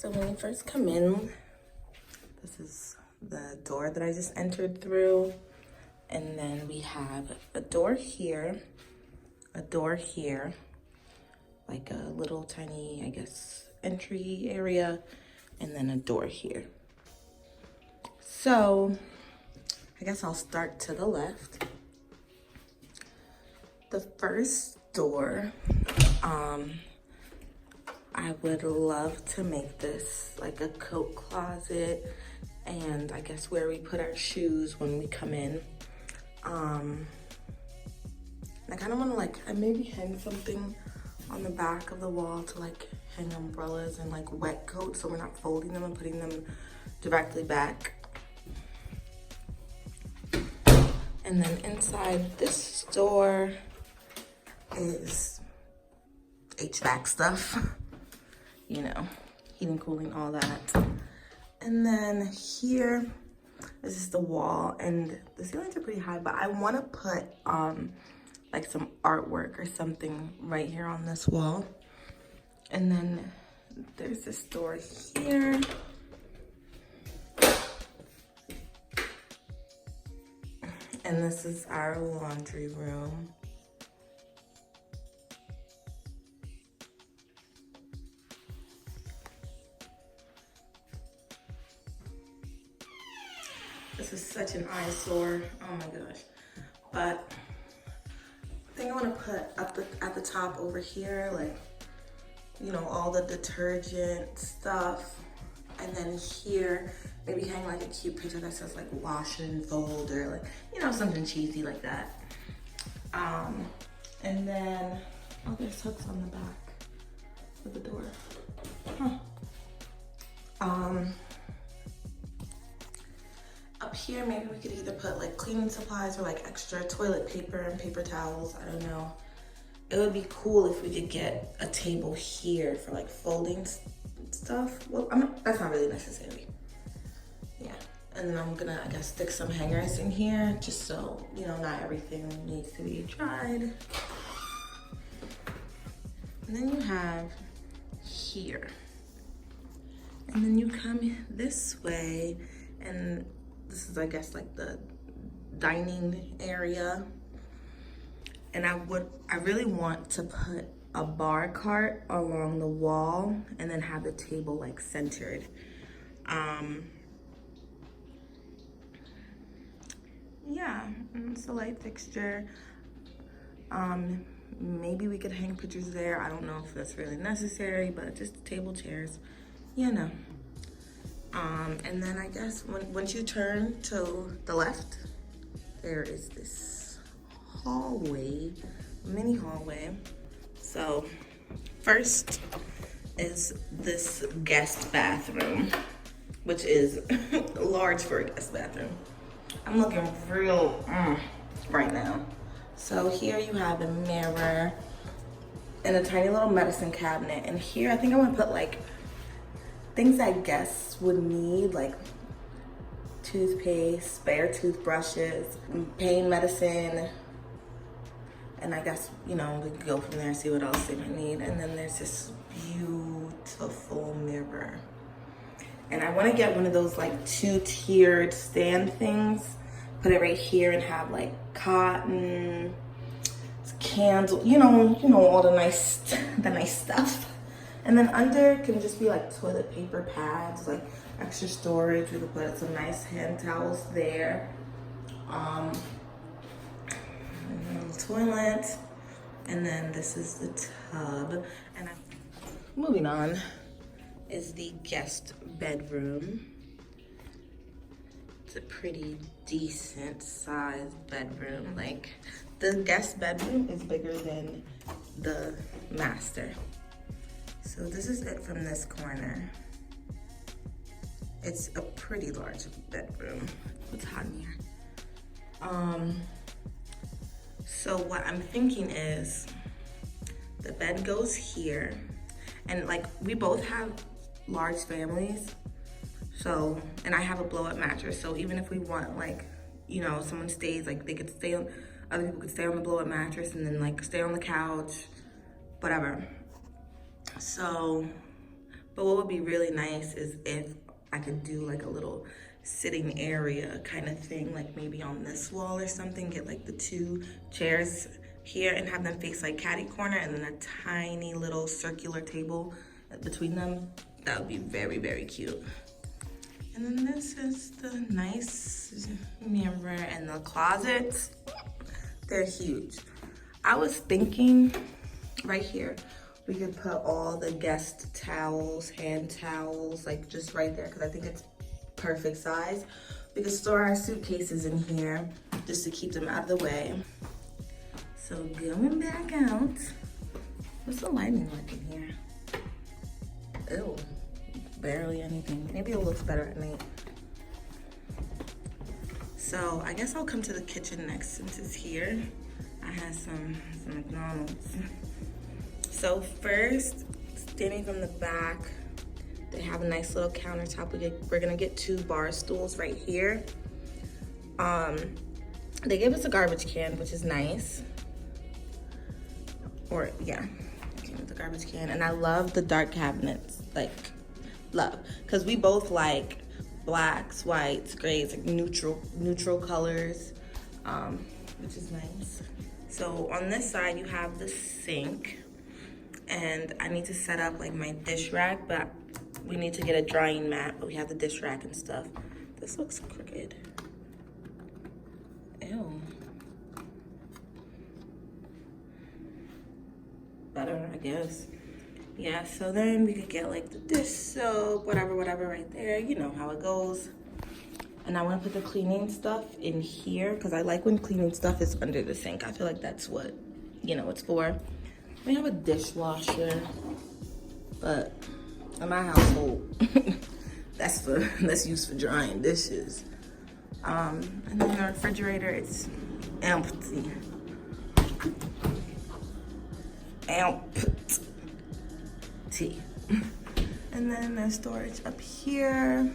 So when you first come in, this is the door that I just entered through. And then we have a door here, like a little tiny, I guess, entry area, and then a door here. So I guess I'll start to the left. The first door, I would love to make this like a coat closet, and I guess where we put our shoes when we come in. I kind of want to like, I maybe hang something on the back of the wall to like hang umbrellas and like wet coats, so we're not folding them and putting them directly back. And then inside this door is HVAC stuff, you know, heating, cooling, all that. And then here, this is the wall, and the ceilings are pretty high, but I want to put like some artwork or something right here on this wall. And then there's this door here. And this is our laundry room. This is such an eyesore, oh my gosh. But I think I want to put up at the top over here, like, you know, all the detergent stuff. And then here, maybe hang like a cute picture that says like wash and fold, or like, you know, something cheesy like that. And then, oh, there's hooks on the back of the door. Up here, maybe we could either put like cleaning supplies or like extra toilet paper and paper towels, I don't know. It would be cool if we could get a table here for like folding stuff. Well, that's not really necessary. Yeah, and then I'm gonna, I guess, stick some hangers in here just so, you know, not everything needs to be tried. And then you have here. And then you come this way, and this is, I guess, like the dining area. And I really want to put a bar cart along the wall and then have the table like centered. Yeah, and it's a light fixture. Maybe we could hang pictures there. I don't know if that's really necessary, but just table, chairs, you know. And then I guess once you turn to the left, there is this hallway, mini hallway. So first is this guest bathroom, which is large for a guest bathroom. I'm looking real right now. So here you have a mirror and a tiny little medicine cabinet. And here I think I want to put like things that guests would need, like toothpaste, spare toothbrushes, pain medicine, and I guess, you know, we could go from there and see what else they might need. And then there's this beautiful mirror. And I want to get one of those like 2-tiered stand things, put it right here and have like cotton, candle, you know, all the nice stuff. And then under can just be like toilet paper pads, like extra storage. We could put some nice hand towels there. Toilet, and then this is the tub. And moving on is the guest bedroom. It's a pretty decent sized bedroom. Like, the guest bedroom is bigger than the master. So this is it from this corner. It's a pretty large bedroom. What's hot in here? So what I'm thinking is the bed goes here, and like we both have large families, so, and I have a blow up mattress, so even if we want, like, you know, someone stays, like they could stay on, other people could stay on the blow up mattress and then like stay on the couch, whatever. So But what would be really nice is if I could do like a little sitting area kind of thing, like maybe on this wall or something, get like the 2 chairs here and have them face like catty corner, and then a tiny little circular table between them. That would be very, very cute. And then this is the nice mirror, and the closets, they're huge. I was thinking right here, we could put all the guest towels, hand towels, like just right there, because I think it's perfect size. We could store our suitcases in here just to keep them out of the way. So going back out, what's the lighting like in here? Ew, barely anything. Maybe it looks better at night. So I guess I'll come to the kitchen next since it's here. I had some McDonald's. So first, standing from the back, they have a nice little countertop. We're gonna get 2 bar stools right here. They gave us a garbage can, which is nice. Or yeah, came with the garbage can. And I love the dark cabinets, like love. Cause we both like blacks, whites, grays, like neutral colors, which is nice. So on this side, you have the sink. And I need to set up like my dish rack, but we need to get a drying mat, but we have the dish rack and stuff. This looks crooked. Ew. Better, I guess. Yeah, so then we could get like the dish soap, whatever right there. You know how it goes. And I want to put the cleaning stuff in here because I like when cleaning stuff is under the sink. I feel like that's what, you know, it's for. We have a dishwasher, but in my household, that's used for drying dishes. And then the refrigerator, it's empty. And then there's storage up here,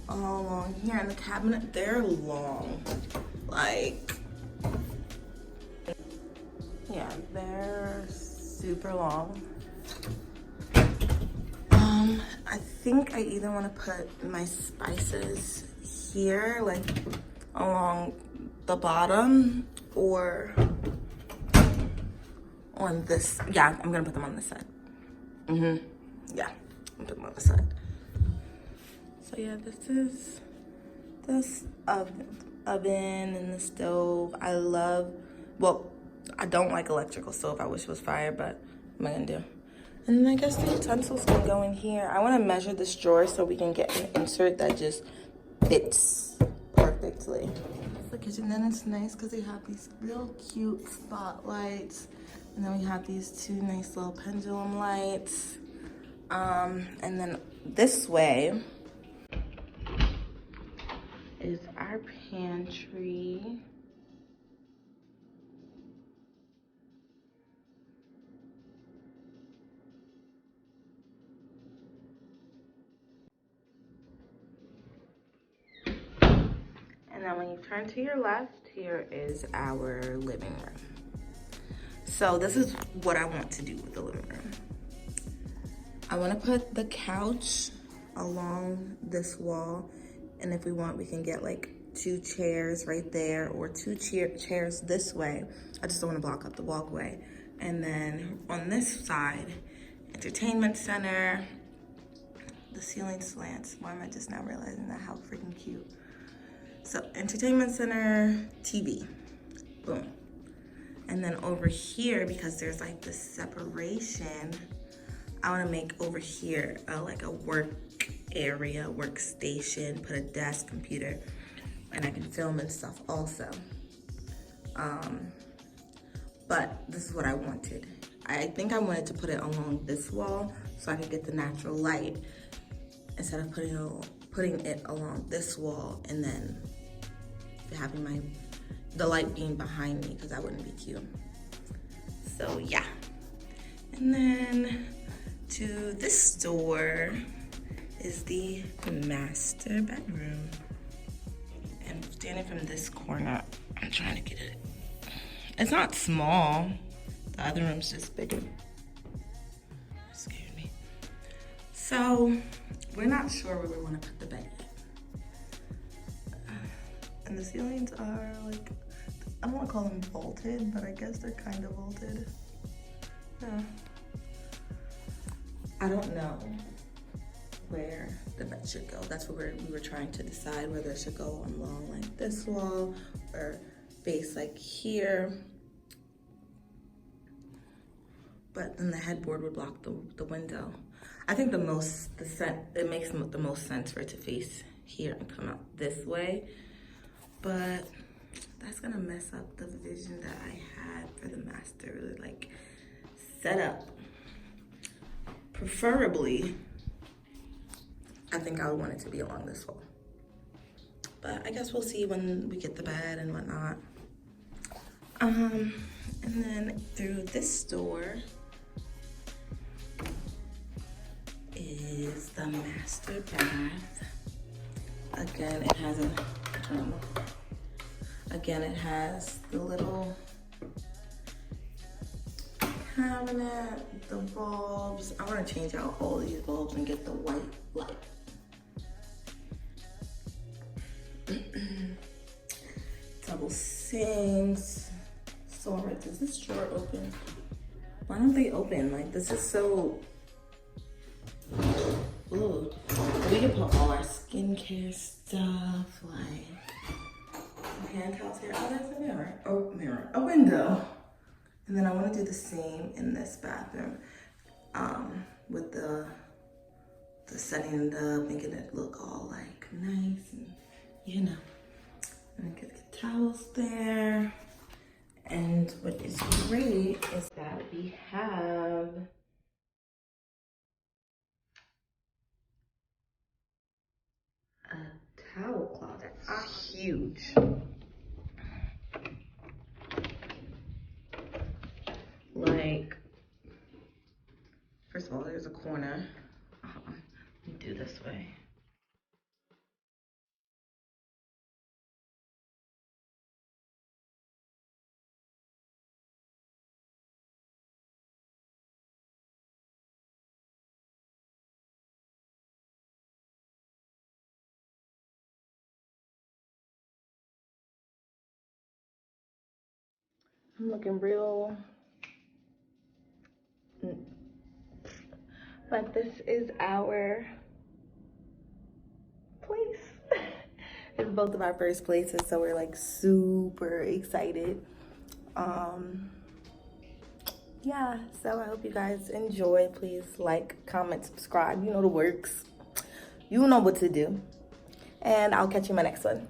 all along here, and the cabinet, they're long, like, yeah, they're super long. I think I either want to put my spices here, like along the bottom, or on this. Yeah, I'm gonna put them on this side. Yeah, I'm putting them on the side. So yeah, this is this oven and the stove. I love, well, I don't like electrical stove. I wish it was fire, but what am I gonna do? And then I guess the utensils can go in here. I want to measure this drawer so we can get an insert that just fits perfectly. It's the kitchen. Then it's nice because they have these real cute spotlights. And then we have these 2 nice little pendulum lights. And then this way is our pantry. And then when you turn to your left, here is our living room. So this is what I want to do with the living room. I want to put the couch along this wall. And if we want, we can get like 2 chairs right there, or 2 chairs this way. I just don't want to block up the walkway. And then on this side, entertainment center. The ceiling slants. Why am I just now realizing that? How freaking cute. So entertainment center, TV, boom. And then over here, because there's like this separation, I wanna make over here like a work area, workstation, put a desk, computer, and I can film and stuff also. But this is what I wanted. I think I wanted to put it along this wall so I could get the natural light instead of putting it along this wall and then having the light being behind me, because that wouldn't be cute. So yeah. And then to this door is the master bedroom. And standing from this corner, I'm trying to get it. It's not small. The other room's just bigger. That scared me. So we're not sure where we want to put the bed yet. And the ceilings are like, I don't want to call them vaulted, but I guess they're kind of vaulted. Yeah. I don't know where the bed should go. That's what we were trying to decide, whether it should go along like this wall or base like here. But then the headboard would block the window. I think it makes the most sense for it to face here and come out this way. But that's gonna mess up the vision that I had for the master like setup. Preferably, I think I would want it to be along this wall. But I guess we'll see when we get the bed and whatnot. And then through this door is the master bath. Again, it has the little cabinet, the bulbs. I want to change out all these bulbs and get the white light. Double sinks. So alright, does this drawer open? Why don't they open? Like, this is so... Ooh. We can put all our skincare stuff, like hand towels here. Oh, that's a mirror. Oh, mirror. A window. And then I want to do the same in this bathroom, with the setting it up, making it look all like nice and you know. And get the towels there. And what is great is that we have a towel closet. Huge. Like, first of all, there's a corner. Let me do this way. I'm looking real. But this is our place. It's both of our first places, so we're like super excited. Yeah, so I hope you guys enjoy. Please like, comment, subscribe. You know the works. You know what to do. And I'll catch you in my next one.